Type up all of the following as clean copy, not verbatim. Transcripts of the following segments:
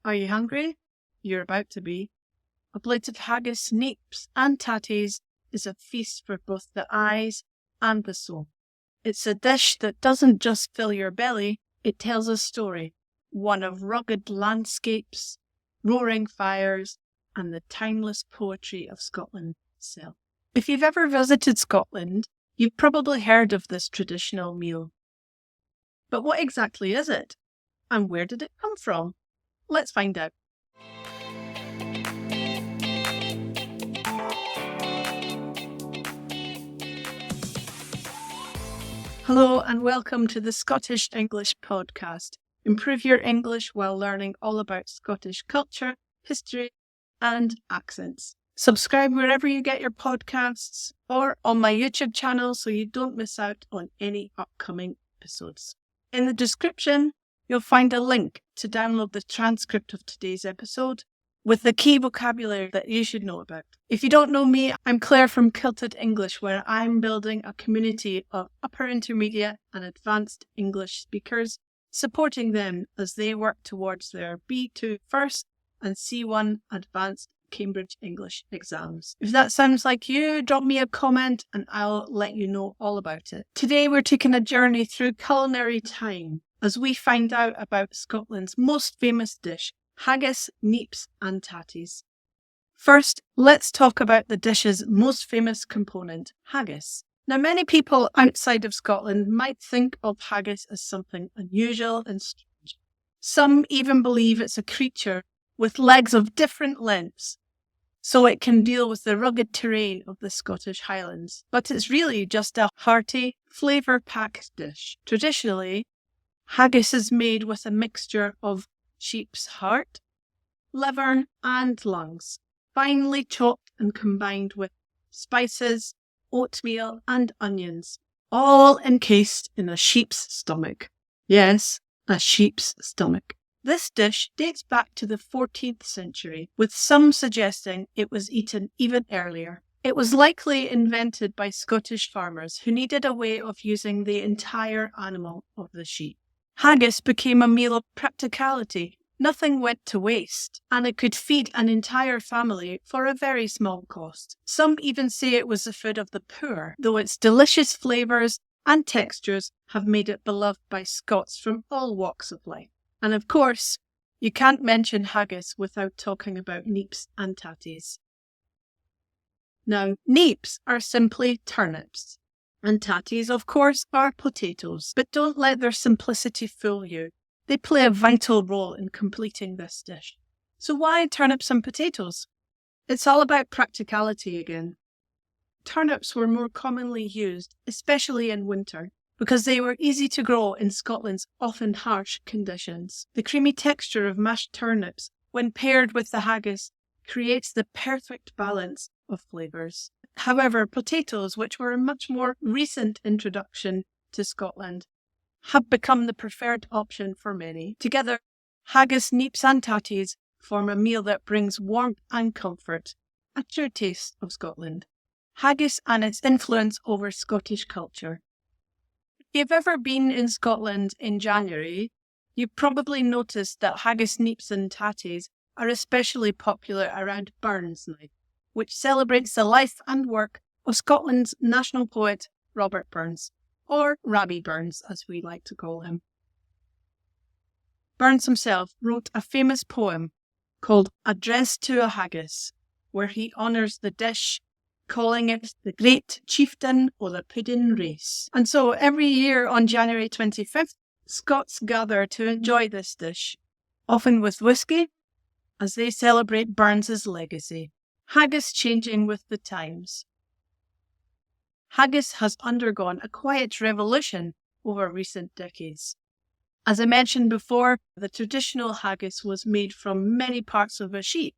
Are you hungry? You're about to be. A plate of haggis, neeps and tatties is a feast for both the eyes and the soul. It's a dish that doesn't just fill your belly, it tells a story, one of rugged landscapes, roaring fires, and the timeless poetry of Scotland itself. If you've ever visited Scotland, you've probably heard of this traditional meal. But what exactly is it? And where did it come from? Let's find out. Hello and welcome to the Scottish English podcast. Improve your English while learning all about Scottish culture, history, and accents. Subscribe wherever you get your podcasts or on my YouTube channel so you don't miss out on any upcoming episodes. In the description, you'll find a link to download the transcript of today's episode with the key vocabulary that you should know about. If you don't know me, I'm Claire from Kilted English, where I'm building a community of upper intermediate and advanced English speakers, supporting them as they work towards their B2 first and C1 advanced Cambridge English exams. If that sounds like you, drop me a comment and I'll let you know all about it. Today we're taking a journey through culinary time as we find out about Scotland's most famous dish, haggis, neeps and tatties. First, let's talk about the dish's most famous component, haggis. Now, many people outside of Scotland might think of haggis as something unusual and strange. Some even believe it's a creature with legs of different lengths, so it can deal with the rugged terrain of the Scottish Highlands. But it's really just a hearty, flavour-packed dish. Traditionally, haggis is made with a mixture of sheep's heart, liver and lungs, finely chopped and combined with spices, oatmeal and onions, all encased in a sheep's stomach. Yes, a sheep's stomach. This dish dates back to the 14th century, with some suggesting it was eaten even earlier. It was likely invented by Scottish farmers who needed a way of using the entire animal of the sheep. Haggis became a meal of practicality. Nothing went to waste, and it could feed an entire family for a very small cost. Some even say it was the food of the poor, though its delicious flavours and textures have made it beloved by Scots from all walks of life. And of course, you can't mention haggis without talking about neeps and tatties. Now, neeps are simply turnips. And tatties, of course, are potatoes. But don't let their simplicity fool you. They play a vital role in completing this dish. So why turnips and potatoes? It's all about practicality again. Turnips were more commonly used, especially in winter, because they were easy to grow in Scotland's often harsh conditions. The creamy texture of mashed turnips, when paired with the haggis, creates the perfect balance of flavours. However, potatoes, which were a much more recent introduction to Scotland, have become the preferred option for many. Together, haggis, neeps and tatties form a meal that brings warmth and comfort, a true taste of Scotland. Haggis and its influence over Scottish culture. If you've ever been in Scotland in January, you've probably noticed that haggis, neeps and tatties are especially popular around Burns Night, which celebrates the life and work of Scotland's national poet, Robert Burns, or Rabbie Burns, as we like to call him. Burns himself wrote a famous poem called Address to a Haggis, where he honours the dish, calling it the great chieftain o' the puddin race. And so every year on January 25th, Scots gather to enjoy this dish, often with whiskey, as they celebrate Burns's legacy. Haggis changing with the times. Haggis has undergone a quiet revolution over recent decades. As I mentioned before, the traditional haggis was made from many parts of a sheep.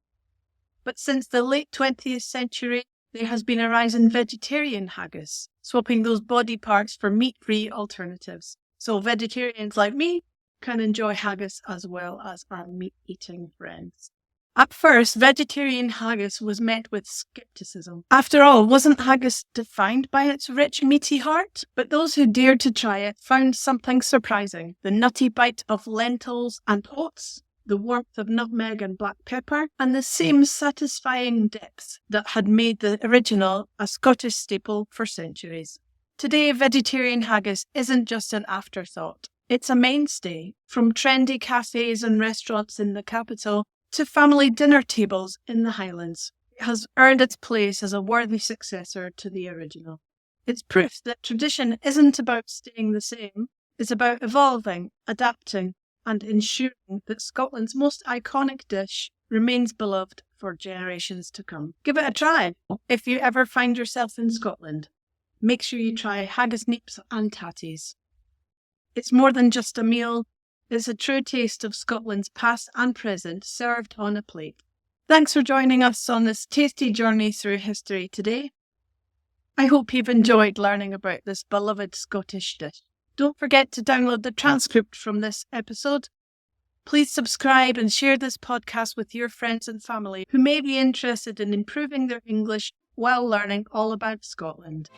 But since the late 20th century, there has been a rise in vegetarian haggis, swapping those body parts for meat-free alternatives. So vegetarians like me can enjoy haggis as well as our meat-eating friends. At first, vegetarian haggis was met with skepticism. After all, wasn't haggis defined by its rich, meaty heart? But those who dared to try it found something surprising. The nutty bite of lentils and oats, the warmth of nutmeg and black pepper, and the same satisfying depth that had made the original a Scottish staple for centuries. Today, vegetarian haggis isn't just an afterthought. It's a mainstay, from trendy cafes and restaurants in the capital to family dinner tables in the Highlands. It has earned its place as a worthy successor to the original. It's proof that tradition isn't about staying the same, it's about evolving, adapting, and ensuring that Scotland's most iconic dish remains beloved for generations to come. Give it a try if you ever find yourself in Scotland. Make sure you try Haggis, Neeps and Tatties. It's more than just a meal, it's a true taste of Scotland's past and present served on a plate. Thanks for joining us on this tasty journey through history today. I hope you've enjoyed learning about this beloved Scottish dish. Don't forget to download the transcript from this episode. Please subscribe and share this podcast with your friends and family who may be interested in improving their English while learning all about Scotland.